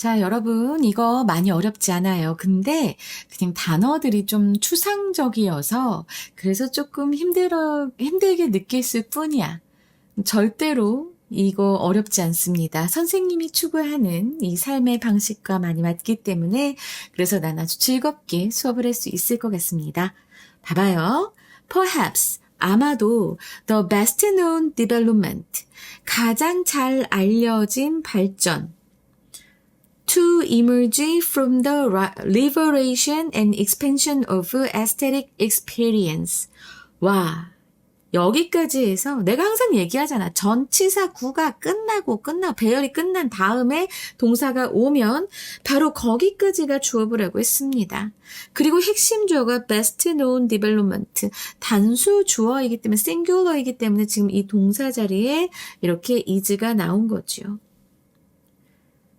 자, 여러분, 이거 많이 어렵지 않아요. 근데 그냥 단어들이 좀 추상적이어서 그래서 조금 힘들게 느낄 뿐이야. 절대로 이거 어렵지 않습니다. 선생님이 추구하는 이 삶의 방식과 많이 맞기 때문에 그래서 난 아주 즐겁게 수업을 할 수 있을 것 같습니다. 봐봐요. Perhaps, 아마도 the best known development, 가장 잘 알려진 발전 to emerge from the liberation and expansion of aesthetic experience. 와, 여기까지 해서 내가 항상 얘기하잖아. 전치사 구가 배열이 끝난 다음에 동사가 오면 바로 거기까지가 주어부라고 했습니다. 그리고 핵심 주어가 best known development. 단수 주어이기 때문에 singular이기 때문에 지금 이 동사 자리에 이렇게 is가 나온 거죠.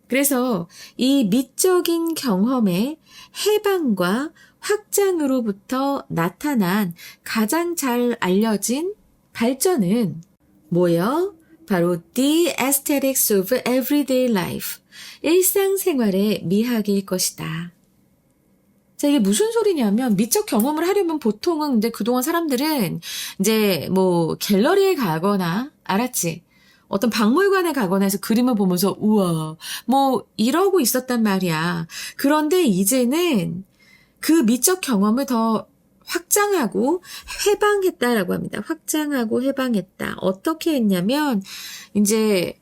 그래서 이 미적인 경험의 해방과 확장으로부터 나타난 가장 잘 알려진 발전은 뭐예요? 바로 the aesthetics of everyday life, 일상생활의 미학일 것이다. 자, 이게 무슨 소리냐면 미적 경험을 하려면 보통은 근데 그동안 사람들은 이제 뭐 갤러리에 가거나 알았지? 어떤 박물관에 가거나 해서 그림을 보면서 우와 뭐 이러고 있었단 말이야. 그런데 이제는 그 미적 경험을 더 확장하고 해방했다라고 합니다. 확장하고 해방했다. 어떻게 했냐면 이제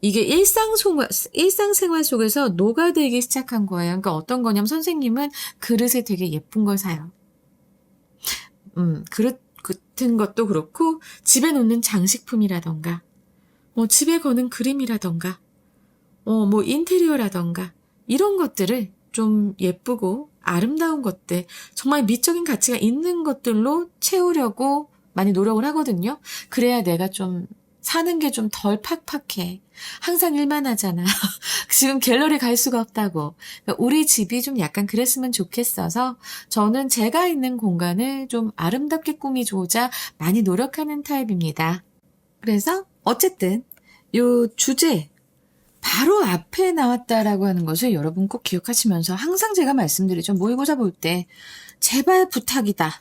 이게 일상생활 속에서 녹아들기 시작한 거예요. 그러니까 어떤 거냐면 선생님은 그릇에 되게 예쁜 걸 사요. 그릇 같은 것도 그렇고 집에 놓는 장식품이라던가 집에 거는 그림이라던가, 뭐 인테리어라던가, 이런 것들을 좀 예쁘고 아름다운 것들, 정말 미적인 가치가 있는 것들로 채우려고 많이 노력을 하거든요. 그래야 내가 좀 사는 게 좀 덜 팍팍해. 항상 일만 하잖아. 지금 갤러리 갈 수가 없다고. 그러니까 우리 집이 좀 약간 그랬으면 좋겠어서 저는 제가 있는 공간을 좀 아름답게 꾸미고자 많이 노력하는 타입입니다. 그래서 어쨌든 요 주제 바로 앞에 나왔다라고 하는 것을 여러분 꼭 기억하시면서 항상 제가 말씀드리죠. 모의고사 볼 때 제발 부탁이다.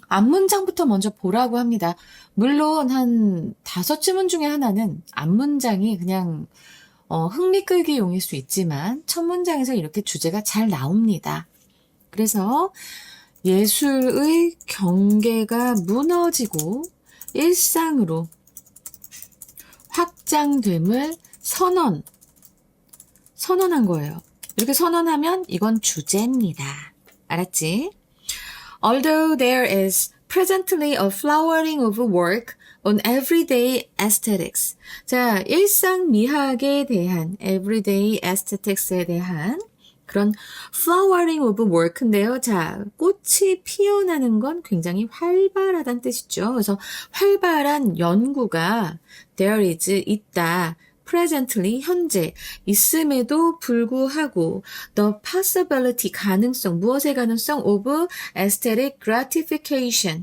앞문장부터 먼저 보라고 합니다. 물론 한 5지문 중에 하나는 앞문장이 그냥 흥미 끌기 용일 수 있지만 첫 문장에서 이렇게 주제가 잘 나옵니다. 그래서 예술의 경계가 무너지고 일상으로 확장됨을 선언한 거예요. 이렇게 선언하면 이건 주제입니다. 알았지? Although there is presently a flowering of work on everyday aesthetics. 자, 일상 미학에 대한 everyday aesthetics에 대한 그런 flowering of work인데요. 자, 꽃이 피어나는 건 굉장히 활발하다는 뜻이죠. 그래서 활발한 연구가 there is 있다. presently 현재 있음에도 불구하고 the possibility 가능성 무엇의 가능성 of aesthetic gratification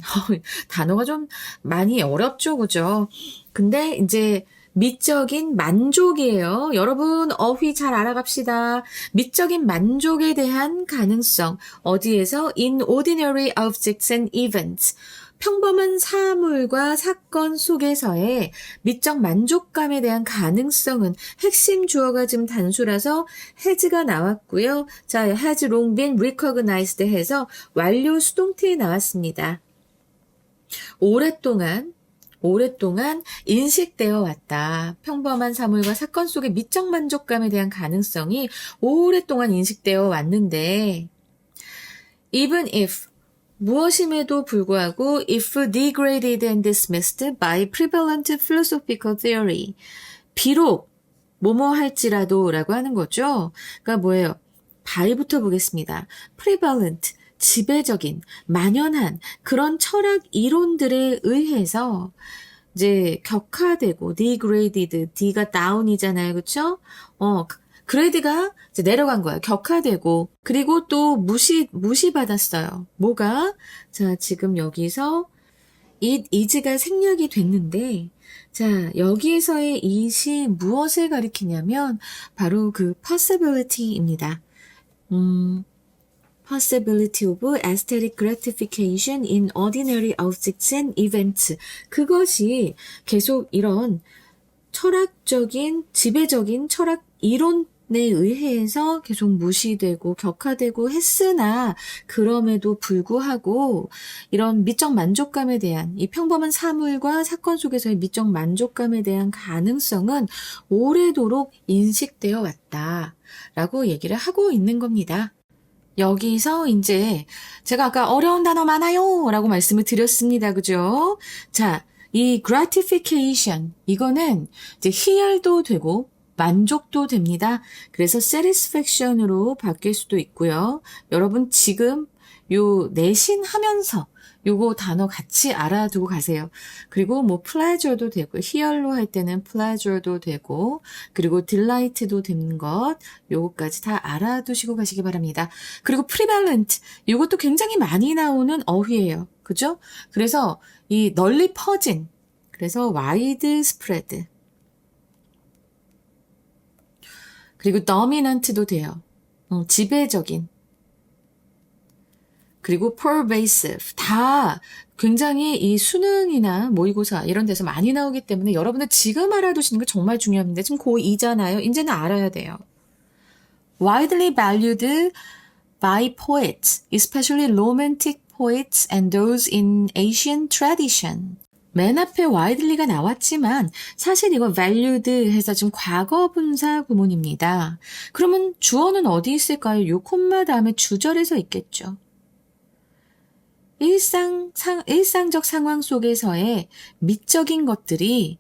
단어가 좀 많이 어렵죠, 그죠? 근데 이제 미적인 만족이에요. 여러분 어휘 잘 알아갑시다. 미적인 만족에 대한 가능성 어디에서 in ordinary objects and events 평범한 사물과 사건 속에서의 미적 만족감에 대한 가능성은 핵심 주어가 지금 단수라서 has가 나왔고요. 자, has long been recognized 해서 완료 수동태에 나왔습니다. 오랫동안 인식되어 왔다. 평범한 사물과 사건 속의 미적 만족감에 대한 가능성이 오랫동안 인식되어 왔는데 even if 무엇임에도 불구하고 if degraded and dismissed by prevalent philosophical theory 비록 뭐뭐 할지라도 라고 하는 거죠. 그러니까 뭐예요? by부터 보겠습니다. prevalent 지배적인 만연한 그런 철학 이론들에 의해서 이제 격화되고 degraded D가 down이잖아요. 그렇죠? 그레이드가 이제 내려간 거야. 격화되고 그리고 또 무시받았어요. 뭐가? 자, 지금 여기서 it is가 생략이 됐는데, 자, 여기에서의 it이 무엇을 가리키냐면, 바로 그 possibility입니다. possibility of aesthetic gratification in ordinary objects and events. 그것이 계속 이런 철학적인, 지배적인 철학 이론에 의해서 계속 무시되고 격화되고 했으나 그럼에도 불구하고 이런 미적 만족감에 대한 이 평범한 사물과 사건 속에서의 미적 만족감에 대한 가능성은 오래도록 인식되어 왔다라고 얘기를 하고 있는 겁니다. 여기서 이제 제가 아까 어려운 단어 많아요 라고 말씀을 드렸습니다. 그죠? 자, 이 gratification 이거는 이제 희열도 되고 만족도 됩니다. 그래서 satisfaction으로 바뀔 수도 있고요. 여러분 지금 요 내신하면서 요거 단어 같이 알아두고 가세요. 그리고 뭐 pleasure도 되고 희열로 할 때는 pleasure도 되고 그리고 delight도 되는 것 요거까지 다 알아두시고 가시기 바랍니다. 그리고 prevalent 요것도 굉장히 많이 나오는 어휘예요. 그죠? 그래서 이 널리 퍼진 그래서 wide spread 그리고 dominant도 돼요. 지배적인 그리고 pervasive 다 굉장히 이 수능이나 모의고사 이런 데서 많이 나오기 때문에 여러분들 지금 알아두시는 게 정말 중요합니다. 지금 고2잖아요. 이제는 알아야 돼요. widely valued by poets, especially romantic poets and those in Asian tradition. 맨 앞에 widely가 나왔지만 사실 이거 valued 해서 지금 과거 분사 구문입니다. 그러면 주어는 어디 있을까요? 요 콤마 다음에 주절에서 있겠죠. 일상적 상황 속에서의 미적인 것들이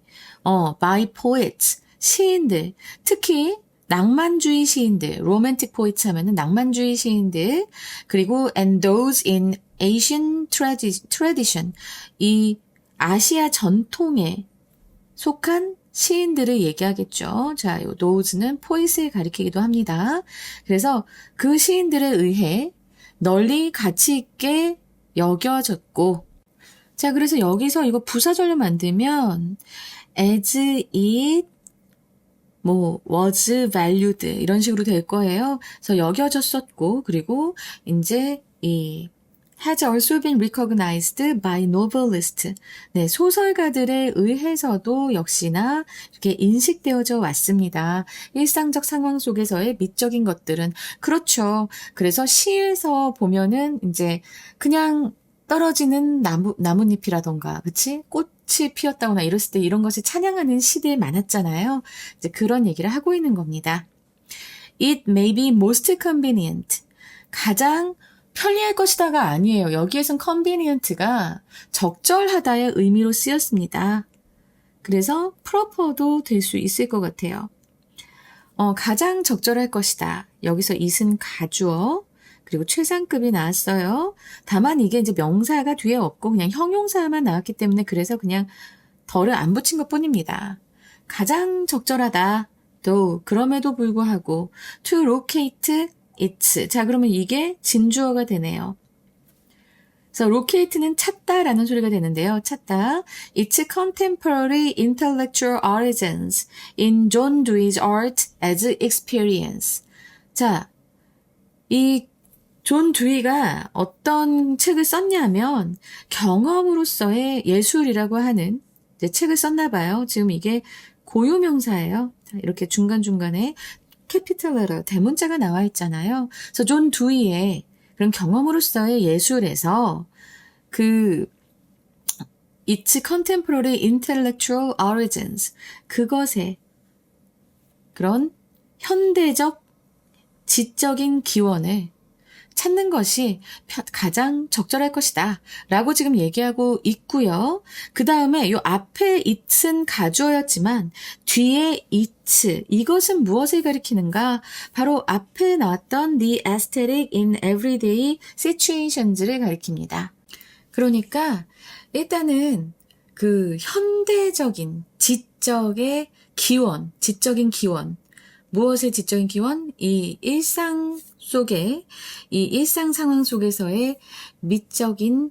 by poets, 시인들, 특히 낭만주의 시인들, romantic poets 하면은 낭만주의 시인들, 그리고 and those in Asian tradition, 이 아시아 전통에 속한 시인들을 얘기하겠죠. 자, 요 those는 poet을 가리키기도 합니다. 그래서 그 시인들에 의해 널리 가치 있게 여겨졌고 자 그래서 여기서 이거 부사절로 만들면 as it was valued 이런 식으로 될 거예요. 그래서 여겨졌었고 그리고 이제 이 has also been recognized by novelists. 네, 소설가들에 의해서도 역시나 이렇게 인식되어져 왔습니다. 일상적 상황 속에서의 미적인 것들은 그렇죠. 그래서 시에서 보면은 이제 그냥 떨어지는 나뭇잎이라던가, 그치? 꽃이 피었다거나 이랬을 때 이런 것이 찬양하는 시들이 많았잖아요. 이제 그런 얘기를 하고 있는 겁니다. It may be most convenient. 가장 편리할 것이다가 아니에요. 여기에선 convenient가 적절하다의 의미로 쓰였습니다. 그래서 proper도 될 수 있을 것 같아요. 가장 적절할 것이다. 여기서 it은 가주어, 그리고 최상급이 나왔어요. 다만 이게 이제 명사가 뒤에 없고 그냥 형용사만 나왔기 때문에 그래서 그냥 덜을 안 붙인 것 뿐입니다. 가장 적절하다. 또 그럼에도 불구하고 to locate its. 자, 그러면 이게 진주어가 되네요. 그래서 locate는 찾다라는 소리가 되는데요. 찾다. Its contemporary intellectual origins in John Dewey's art as experience. 자, 이 존 듀이가 어떤 책을 썼냐면 경험으로서의 예술이라고 하는 이제 책을 썼나 봐요. 지금 이게 고유명사예요. 이렇게 중간중간에 캐피탈 레터, 대문자가 나와 있잖아요. 그래서 존 듀이의 그런 경험으로서의 예술에서 Its contemporary intellectual origins, 그것의 그런 현대적 지적인 기원을 찾는 것이 가장 적절할 것이다 라고 지금 얘기하고 있고요. 그 다음에 이 앞에 it은 가주어였지만 뒤에 it, 이것은 무엇을 가리키는가? 바로 앞에 나왔던 the aesthetic in everyday situations를 가리킵니다. 그러니까 일단은 그 현대적인 지적의 기원, 지적인 기원, 무엇의 지적인 기원? 이 일상 속에, 이 일상 상황 속에서의 미적인,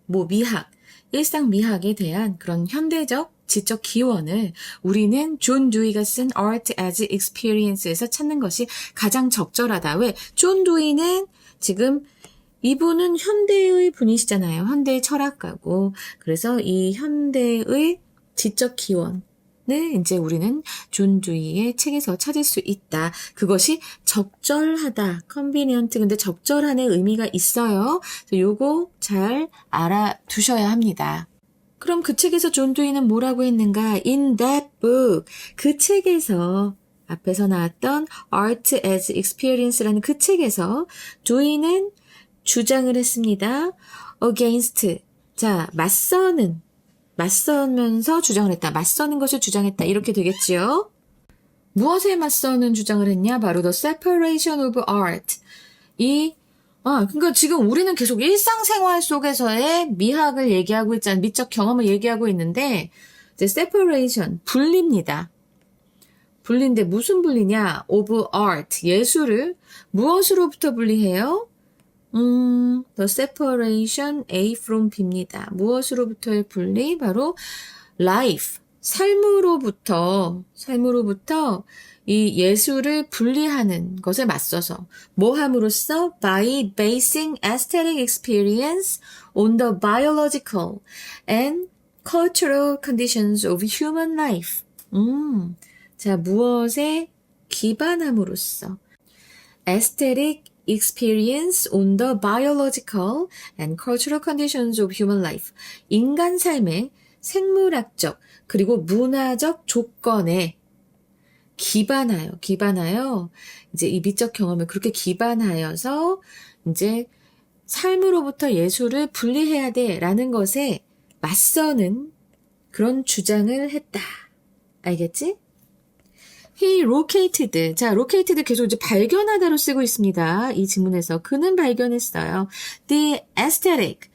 미학, 일상 미학에 대한 그런 현대적 지적 기원을 우리는 존 두이가 쓴 Art as Experience에서 찾는 것이 가장 적절하다. 왜? 존 두이는 지금 이분은 현대의 분이시잖아요. 현대의 철학가고. 그래서 이 현대의 지적 기원을 이제 우리는 존 두이의 책에서 찾을 수 있다. 그것이 적절하다. convenient. 근데 적절한의 의미가 있어요. 그래서 요거 잘 알아두셔야 합니다. 그럼 그 책에서 존 두이는 뭐라고 했는가? In that book. 그 책에서 앞에서 나왔던 Art as Experience라는 그 책에서 두이는 주장을 했습니다. Against. 자, 맞서면서 주장을 했다. 맞서는 것을 주장했다. 이렇게 되겠지요. 무엇에 맞서는 주장을 했냐? 바로 the separation of art. 그러니까 지금 우리는 계속 일상생활 속에서의 미학을 얘기하고 있잖아요. 미적 경험을 얘기하고 있는데, 이제 separation, 분리입니다. 분리인데 무슨 분리냐? of art, 예술을 무엇으로부터 분리해요? the separation A from B입니다. 무엇으로부터의 분리? 바로 life, 삶으로부터 이 예술을 분리하는 것에 맞서서 뭐 함으로써 by basing aesthetic experience on the biological and cultural conditions of human life. 자, 무엇에 기반함으로써 aesthetic experience on the biological and cultural conditions of human life. 인간 삶의 생물학적 그리고 문화적 조건에 기반하여 이제 이 미적 경험을 그렇게 기반하여서 이제 삶으로부터 예술을 분리해야 돼라는 것에 맞서는 그런 주장을 했다. 알겠지? He located. 자, located 계속 이제 발견하다로 쓰고 있습니다. 이 지문에서 그는 발견했어요. The aesthetic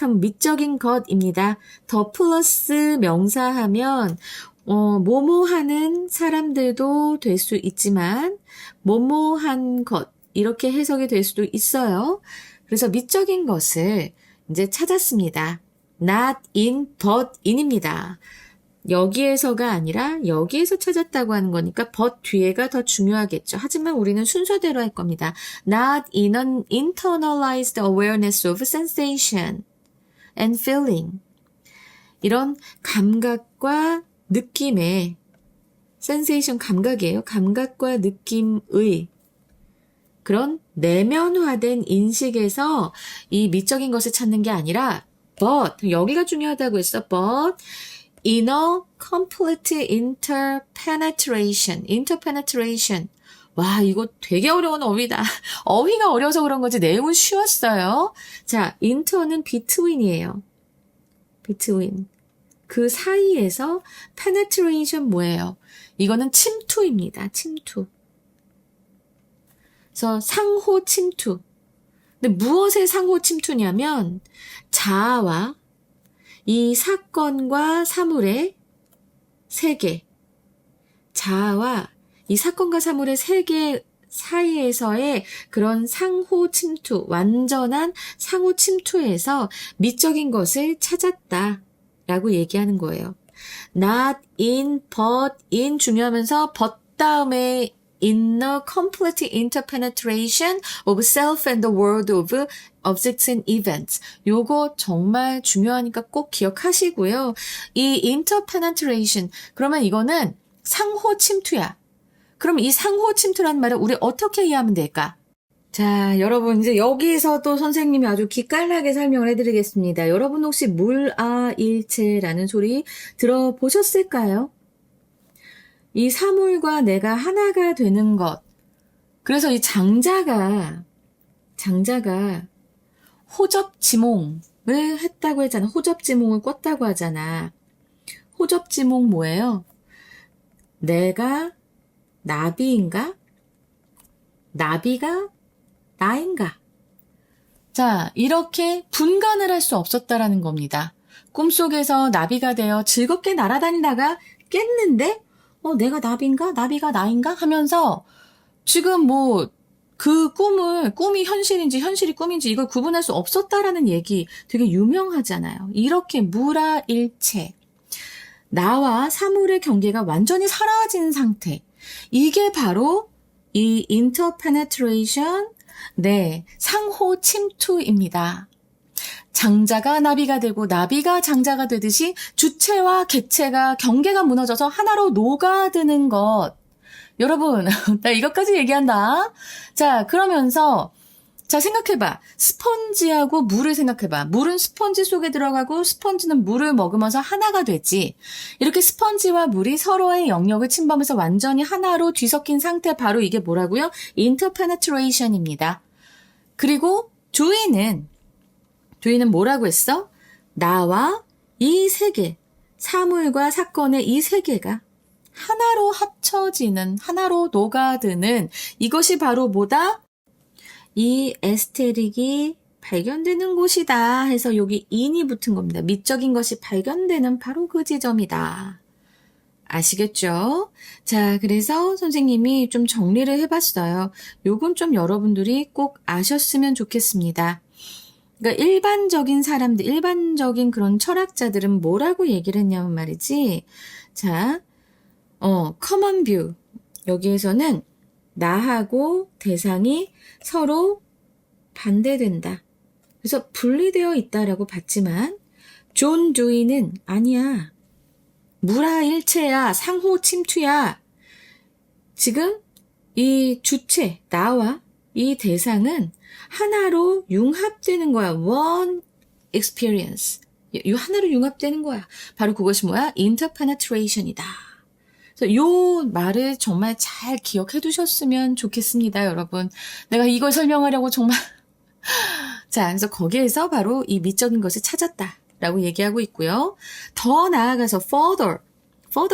하면 미적인 것입니다. 더 플러스 명사하면 뭐뭐하는 사람들도 될 수 있지만 뭐뭐한 것 이렇게 해석이 될 수도 있어요. 그래서 미적인 것을 이제 찾았습니다. Not in, but in입니다. 여기에서가 아니라 여기에서 찾았다고 하는 거니까 but 뒤에가 더 중요하겠죠. 하지만 우리는 순서대로 할 겁니다. Not in an internalized awareness of sensation and feeling. 이런 감각과 느낌의 sensation 감각이에요. 감각과 느낌의 그런 내면화된 인식에서 이 미적인 것을 찾는 게 아니라 but 여기가 중요하다고 했어. but in a complete interpenetration. 와, 이거 되게 어려운 어휘다. 어휘가 어려워서 그런 거지 내용은 쉬웠어요. 자, inter는 between이에요. between. 그 사이에서 penetration 뭐예요? 이거는 침투입니다. 침투. 그래서 상호 침투. 근데 무엇의 상호 침투냐면 자아와 이 사건과 사물의 세계, 자아와 이 사건과 사물의 세계 사이에서의 그런 상호 침투, 완전한 상호 침투에서 미적인 것을 찾았다라고 얘기하는 거예요. Not in, but in 중요하면서 but 다음에 in a complete interpenetration of self and the world of objects and events. 요거 정말 중요하니까 꼭 기억하시고요. 이 interpenetration, 그러면 이거는 상호 침투야. 그럼 이 상호 침투라는 말을 우리 어떻게 이해하면 될까? 자, 여러분 이제 여기서도 선생님이 아주 기깔나게 설명을 해드리겠습니다. 여러분 혹시 물아일체라는 소리 들어보셨을까요? 이 사물과 내가 하나가 되는 것. 그래서 이 장자가 호접지몽을 했다고 했잖아. 호접지몽을 꿨다고 하잖아. 호접지몽 뭐예요? 내가 나비인가? 나비가 나인가? 자, 이렇게 분간을 할 수 없었다라는 겁니다. 꿈속에서 나비가 되어 즐겁게 날아다니다가 깼는데 내가 나비인가? 나비가 나인가? 하면서 지금 그 꿈이 현실인지 현실이 꿈인지 이걸 구분할 수 없었다라는 얘기 되게 유명하잖아요. 이렇게 무라일체. 나와 사물의 경계가 완전히 사라진 상태. 이게 바로 이 interpenetration, 네, 상호 침투입니다. 장자가 나비가 되고 나비가 장자가 되듯이 주체와 객체가 경계가 무너져서 하나로 녹아드는 것. 여러분, 나 이것까지 얘기한다. 자, 그러면서 자, 생각해봐. 스펀지하고 물을 생각해봐. 물은 스펀지 속에 들어가고 스펀지는 물을 먹으면서 하나가 되지. 이렇게 스펀지와 물이 서로의 영역을 침범해서 완전히 하나로 뒤섞인 상태, 바로 이게 뭐라고요? interpenetration입니다. 그리고 주인은 뭐라고 했어? 나와 이 세계, 사물과 사건의 이 세계가 하나로 합쳐지는, 하나로 녹아드는, 이것이 바로 뭐다? 이 에스테릭이 발견되는 곳이다 해서 여기 인이 붙은 겁니다. 미적인 것이 발견되는 바로 그 지점이다. 아시겠죠? 자, 그래서 선생님이 좀 정리를 해봤어요. 요건 좀 여러분들이 꼭 아셨으면 좋겠습니다. 그러니까 일반적인 사람들, 일반적인 그런 철학자들은 뭐라고 얘기를 했냐면 말이지. 자, common view. 여기에서는 나하고 대상이 서로 반대된다. 그래서 분리되어 있다라고 봤지만 존 듀이는 아니야. 무라일체야. 상호 침투야. 지금 이 주체, 나와 이 대상은 하나로 융합되는 거야. One experience. 이 하나로 융합되는 거야. 바로 그것이 뭐야? interpenetration이다. 그래서 요 말을 정말 잘 기억해 두셨으면 좋겠습니다, 여러분. 내가 이걸 설명하려고 정말. 자, 그래서 거기에서 바로 이 미적인 것을 찾았다라고 얘기하고 있고요. 더 나아가서 further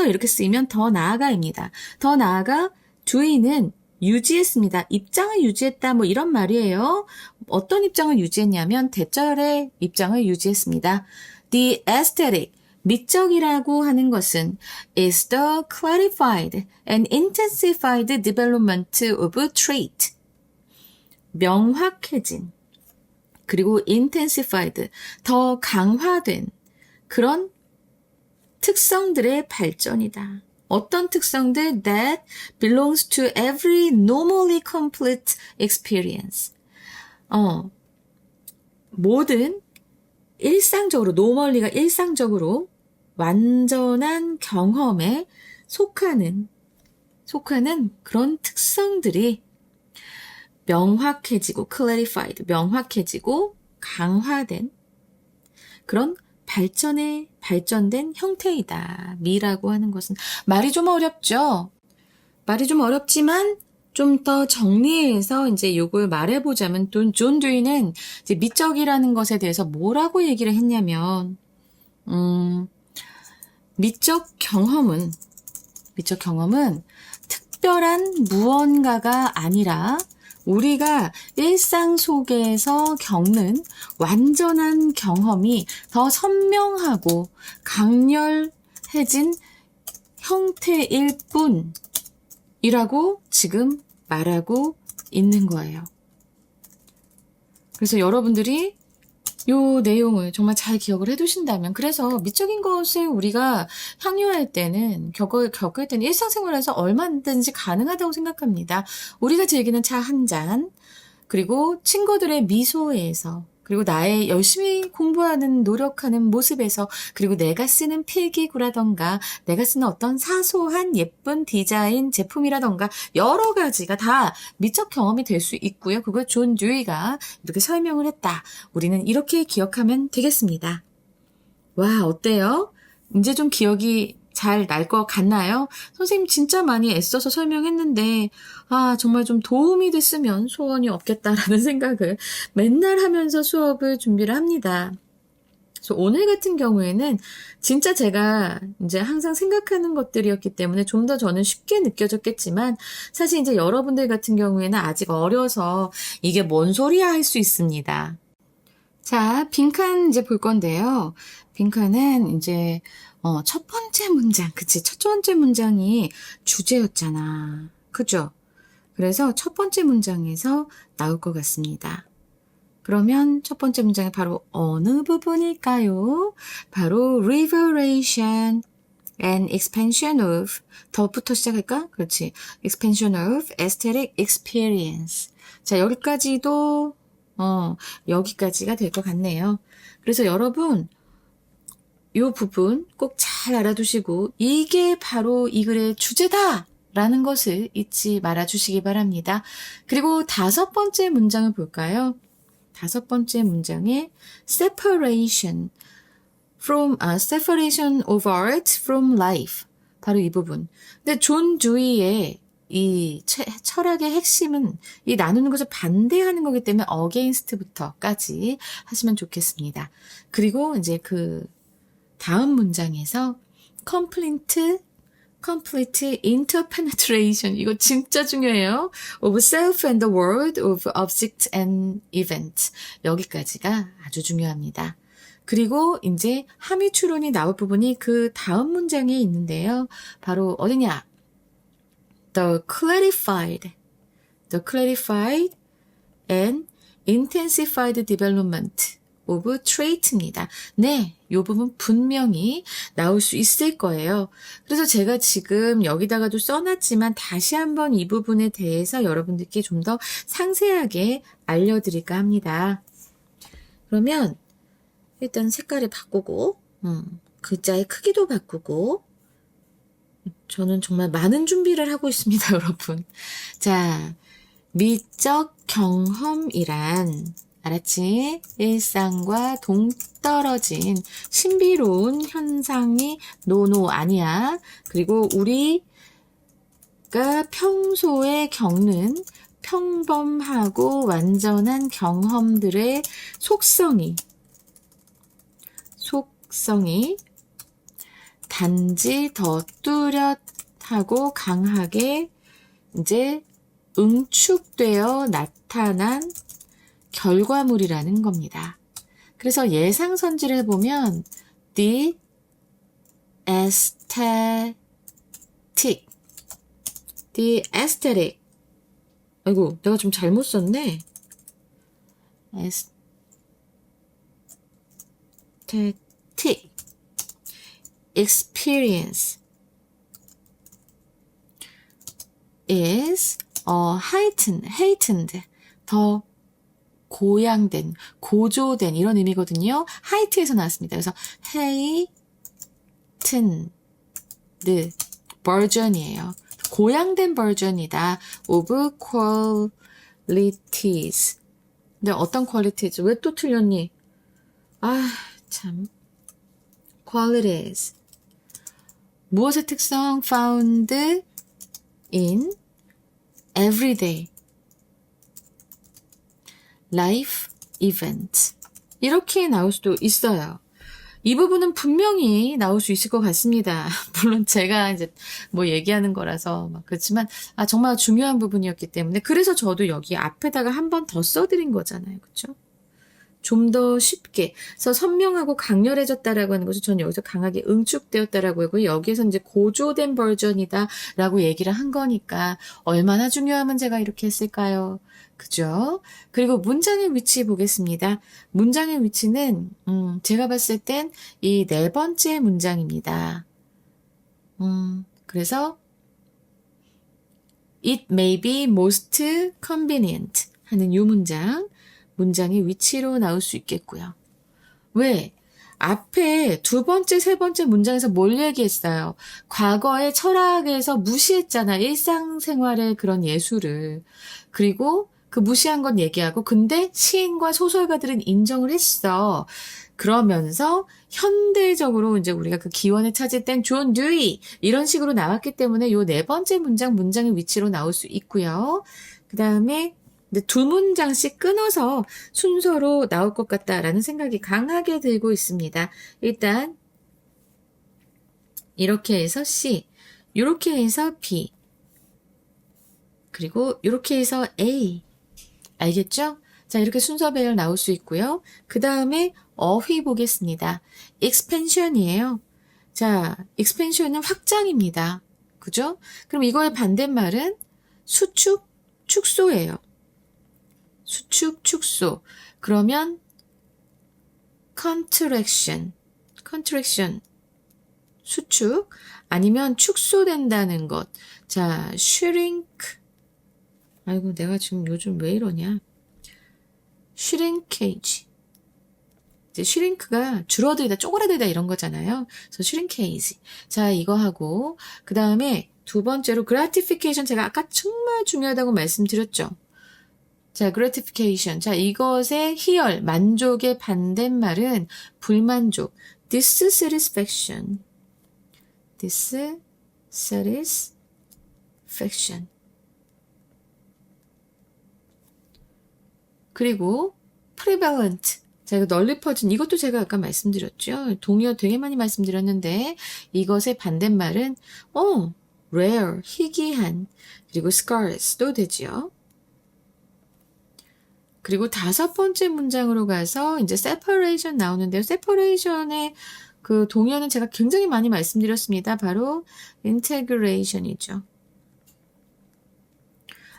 이렇게 쓰이면 더 나아가입니다. 더 나아가 주인은 유지했습니다. 입장을 유지했다, 뭐 이런 말이에요. 어떤 입장을 유지했냐면 대절의 입장을 유지했습니다. The aesthetic, 미적이라고 하는 것은 is the clarified and intensified development of a trait. 명확해진, 그리고 intensified, 더 강화된 그런 특성들의 발전이다. 어떤 특성들? That belongs to every normally complete experience. 모든 일상적으로, 노멀리가 일상적으로 완전한 경험에 속하는 그런 특성들이 명확해지고, clarified, 명확해지고, 강화된 그런 발전된 형태이다. 미라고 하는 것은. 말이 좀 어렵죠? 말이 좀 어렵지만 좀 더 정리해서 이제 요걸 말해보자면 존 듀이는 이제 미적이라는 것에 대해서 뭐라고 얘기를 했냐면, 미적 경험은 특별한 무언가가 아니라 우리가 일상 속에서 겪는 완전한 경험이 더 선명하고 강렬해진 형태일 뿐이라고 지금 말하고 있는 거예요. 그래서 여러분들이 요 내용을 정말 잘 기억을 해두신다면, 그래서 미적인 것을 우리가 향유할 때는, 겪을 때는 일상생활에서 얼마든지 가능하다고 생각합니다. 우리가 즐기는 차 한 잔, 그리고 친구들의 미소에서, 그리고 나의 열심히 공부하는, 노력하는 모습에서, 그리고 내가 쓰는 필기구라던가, 내가 쓰는 어떤 사소한 예쁜 디자인 제품이라던가, 여러 가지가 다 미적 경험이 될 수 있고요. 그걸 존 듀이가 이렇게 설명을 했다. 우리는 이렇게 기억하면 되겠습니다. 와, 어때요? 이제 좀 기억이 잘 날 것 같나요? 선생님 진짜 많이 애써서 설명했는데 정말 좀 도움이 됐으면 소원이 없겠다라는 생각을 맨날 하면서 수업을 준비를 합니다. 그래서 오늘 같은 경우에는 진짜 제가 이제 항상 생각하는 것들이었기 때문에 좀 더 저는 쉽게 느껴졌겠지만, 사실 이제 여러분들 같은 경우에는 아직 어려서 이게 뭔 소리야 할 수 있습니다. 자, 빈칸 이제 볼 건데요. 빈칸은 이제 첫 번째 문장, 그치? 첫 번째 문장이 주제였잖아. 그죠? 그래서 첫 번째 문장에서 나올 것 같습니다. 그러면 첫 번째 문장이 바로 어느 부분일까요? 바로 revelation and expansion of 더부터 시작할까? 그렇지. expansion of aesthetic experience. 자, 여기까지도 여기까지가 될 것 같네요. 그래서 여러분 이 부분 꼭 잘 알아두시고 이게 바로 이 글의 주제다! 라는 것을 잊지 말아주시기 바랍니다. 그리고 다섯 번째 문장을 볼까요? 다섯 번째 문장에 separation of art from life. 바로 이 부분. 근데 존 듀이의 이 철학의 핵심은 이 나누는 것을 반대하는 거기 때문에 against부터까지 하시면 좋겠습니다. 그리고 이제 그 다음 문장에서 complete interpenetration 이거 진짜 중요해요. of self and the world of object and event 여기까지가 아주 중요합니다. 그리고 이제 함의 추론이 나올 부분이 그 다음 문장에 있는데요. 바로 어디냐? The clarified and intensified development of trait입니다. 네, 이 부분 분명히 나올 수 있을 거예요. 그래서 제가 지금 여기다가도 써놨지만 다시 한번 이 부분에 대해서 여러분들께 좀 더 상세하게 알려드릴까 합니다. 그러면 일단 색깔을 바꾸고 글자의 크기도 바꾸고 저는 정말 많은 준비를 하고 있습니다, 여러분. 자, 미적 경험이란 알았지? 일상과 동떨어진 신비로운 현상이 노노 아니야. 그리고 우리가 평소에 겪는 평범하고 완전한 경험들의 속성이 단지 더 뚜렷하고 강하게 이제 응축되어 나타난 결과물이라는 겁니다. 그래서 예상선지를 해보면 the aesthetic 아이고 내가 좀 잘못 썼네. aesthetic experience is heightened 더 고양된, 고조된 이런 의미거든요. 하이트에서 나왔습니다. 그래서 heightened 버전이에요. 고양된 버전이다. of qualities. 근데 어떤 qualities? 왜 또 틀렸니? 아, 참. qualities. 무엇의 특성? found in everyday life event. 이렇게 나올 수도 있어요. 이 부분은 분명히 나올 수 있을 것 같습니다. 물론 제가 이제 뭐 얘기하는 거라서 막 그렇지만 정말 중요한 부분이었기 때문에 그래서 저도 여기 앞에다가 한 번 더 써드린 거잖아요. 그렇죠? 좀 더 쉽게 그래서 선명하고 강렬해졌다라고 하는 것을 저는 여기서 강하게 응축되었다라고 하고 여기에서 이제 고조된 버전이다라고 얘기를 한 거니까 얼마나 중요한 문제가 이렇게 했을까요? 그죠? 그리고 문장의 위치 보겠습니다. 문장의 위치는 제가 봤을 땐 이 네 번째 문장입니다. 그래서 It may be most convenient 하는 이 문장의 위치로 나올 수 있겠고요. 왜? 앞에 두 번째, 세 번째 문장에서 뭘 얘기했어요? 과거의 철학에서 무시했잖아. 일상생활의 그런 예술을. 그리고 그 무시한 건 얘기하고 근데 시인과 소설가들은 인정을 했어. 그러면서 현대적으로 이제 우리가 그 기원을 찾을 땐 존 듀이 이런 식으로 나왔기 때문에 요 네 번째 문장의 위치로 나올 수 있고요. 그 다음에 두 문장씩 끊어서 순서로 나올 것 같다라는 생각이 강하게 들고 있습니다. 일단 이렇게 해서 C, 이렇게 해서 B, 그리고 이렇게 해서 A. 알겠죠? 자, 이렇게 순서 배열 나올 수 있고요. 그 다음에 어휘 보겠습니다. expansion이에요. 자, expansion은 확장입니다. 그죠? 그럼 이거의 반대말은 수축, 축소예요. 수축, 축소. 그러면 contraction, 수축. 아니면 축소된다는 것. 자, shrink. 아이고, 내가 지금 요즘 왜 이러냐. shrinkage. 이제 shrink가 줄어들다, 쪼그라들다 이런 거잖아요. 그래서 shrinkage. 자, 이거 하고, 그 다음에 두 번째로 gratification. 제가 아까 정말 중요하다고 말씀드렸죠. 자, gratification. 자, 이것의 희열, 만족의 반대말은 불만족. dissatisfaction. dissatisfaction. 그리고 prevalent. 자, 이거 널리 퍼진, 이것도 제가 아까 말씀드렸죠. 동의어 되게 많이 말씀드렸는데 이것의 반대말은 rare, 희귀한, 그리고 scarce도 되지요. 그리고 다섯 번째 문장으로 가서 이제 separation 나오는데요. separation의 그 동의어는 제가 굉장히 많이 말씀드렸습니다. 바로 integration이죠.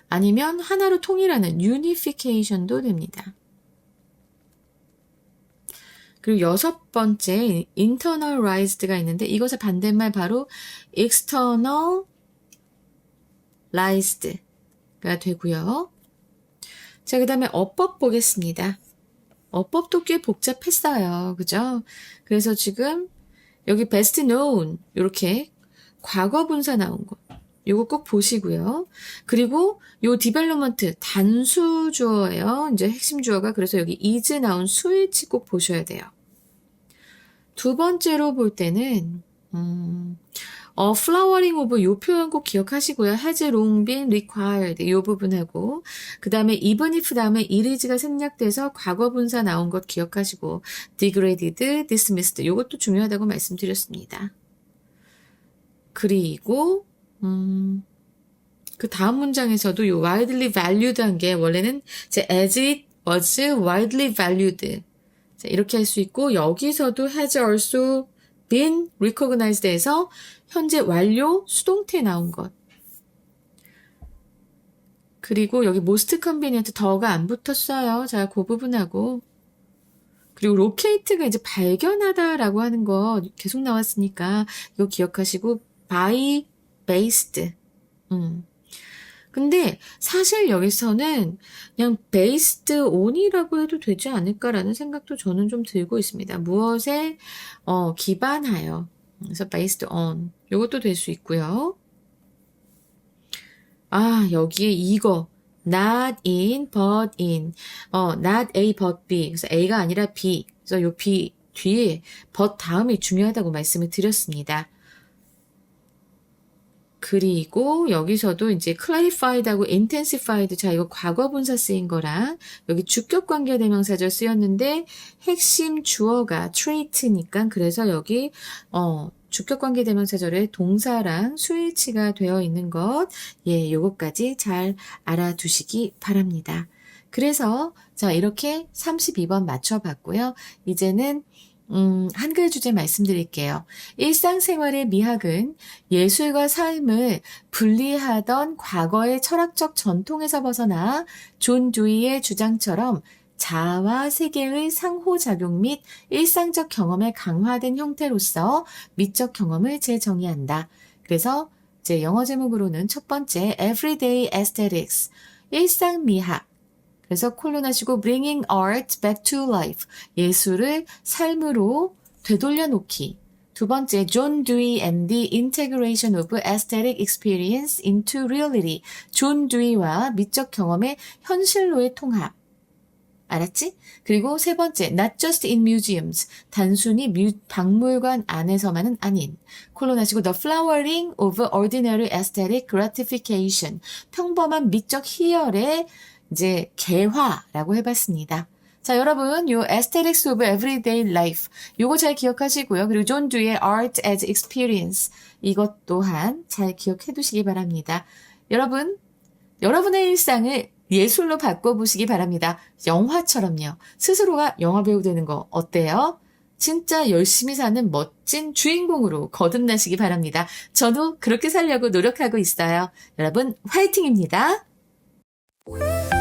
아니면 하나로 통일하는 unification도 됩니다. 그리고 여섯 번째 internalized가 있는데 이것의 반대말 바로 externalized가 되고요. 자, 그 다음에 어법 보겠습니다. 어법도 꽤 복잡했어요. 그죠? 그래서 지금 여기 best known 이렇게 과거 분사 나온 거 요거 꼭 보시고요. 그리고 요 development 단수 주어예요. 이제 핵심 주어가. 그래서 여기 is 나온 수일치 꼭 보셔야 돼요. 두 번째로 볼 때는 flowering of 요 표현 꼭 기억하시고요. has long been required 요 부분하고 그 다음에 even if 다음에 it is가 생략돼서 과거 분사 나온 것 기억하시고 degraded, dismissed 요것도 중요하다고 말씀드렸습니다. 그리고 그 다음 문장에서도 요 widely valued 한 게 원래는 이제 as it was widely valued 자, 이렇게 할 수 있고 여기서도 has also been recognized 해서 현재 완료 수동태 나온 것. 그리고 여기 most convenient 더가 안 붙었어요. 자, 그 부분하고 그리고 locate가 이제 발견하다라고 하는 거 계속 나왔으니까 이거 기억하시고 by based. 근데 사실 여기서는 그냥 based on이라고 해도 되지 않을까라는 생각도 저는 좀 들고 있습니다. 무엇에 기반하여. 그래서 based on. 이것도 될 수 있고요. 아, 여기에 이거 not in but in. not A but B. 그래서 A가 아니라 B. 그래서 요 B 뒤에 but 다음이 중요하다고 말씀을 드렸습니다. 그리고 여기서도 이제 clarified하고 intensified. 자, 이거 과거 분사 쓰인 거랑 여기 주격 관계 대명사절 쓰였는데 핵심 주어가 trait니까 그래서 여기 주격 관계 대명사절에 동사랑 수일치가 되어 있는 것. 예, 요것까지 잘 알아두시기 바랍니다. 그래서 자, 이렇게 32번 맞춰 봤고요. 이제는 한글 주제 말씀드릴게요. 일상생활의 미학은 예술과 삶을 분리하던 과거의 철학적 전통에서 벗어나 존 두이의 주장처럼 자아와 세계의 상호작용 및 일상적 경험의 강화된 형태로서 미적 경험을 재정의한다. 그래서 제 영어 제목으로는 첫 번째 Everyday Aesthetics, 일상미학. 그래서 콜론하시고 Bringing Art Back to Life, 예술을 삶으로 되돌려놓기. 두 번째, John Dewey and the Integration of Aesthetic Experience into Reality, 존 듀이와 미적 경험의 현실로의 통합. 알았지? 그리고 세 번째, Not just in museums, 단순히 박물관 안에서만은 아닌. 콜론하시고 The flowering of ordinary aesthetic gratification, 평범한 미적 희열의 이제 개화라고 해봤습니다. 자, 여러분 요 Aesthetics of Everyday Life 요거 잘 기억하시고요. 그리고 존 듀이의 Art as Experience 이것 또한 잘 기억해 두시기 바랍니다. 여러분, 여러분의 일상을 예술로 바꿔보시기 바랍니다. 영화처럼요. 스스로가 영화 배우 되는 거 어때요? 진짜 열심히 사는 멋진 주인공으로 거듭나시기 바랍니다. 저도 그렇게 살려고 노력하고 있어요. 여러분 화이팅입니다. you.